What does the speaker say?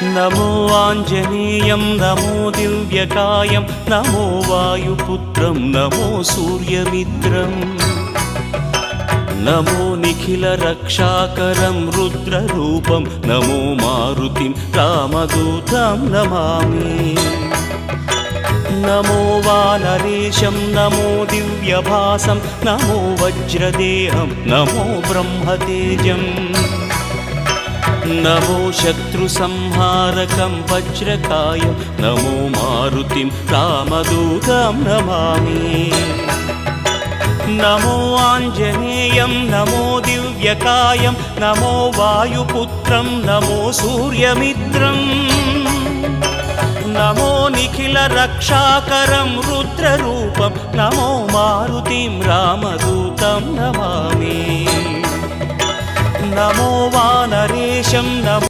नमो आञ्जनेयं नमो दिव्यकायं नमो वायुपुत्रं नमो सूर्यमित्रं नमो निखिलरक्षाकरं रुद्ररूपं नमो मारुतिं रामदूतं Namami. नमो वानरेशं नमो दिव्यभासं नमो वज्रदेहं नमो ब्रह्मतेजं नमो शत्रुसंहारकं वज्रकायं नमो मारुतिं रामदूतं Namami. नमो आञ्जनेयं नमो दिव्यकायं नमो वायुपुत्रं नमो सूर्यमित्रं नमो निखिलरक्षाकरं रुद्ररूपं नमो मारुतिं रामदूतं Namami. नमो वानरेशं नमो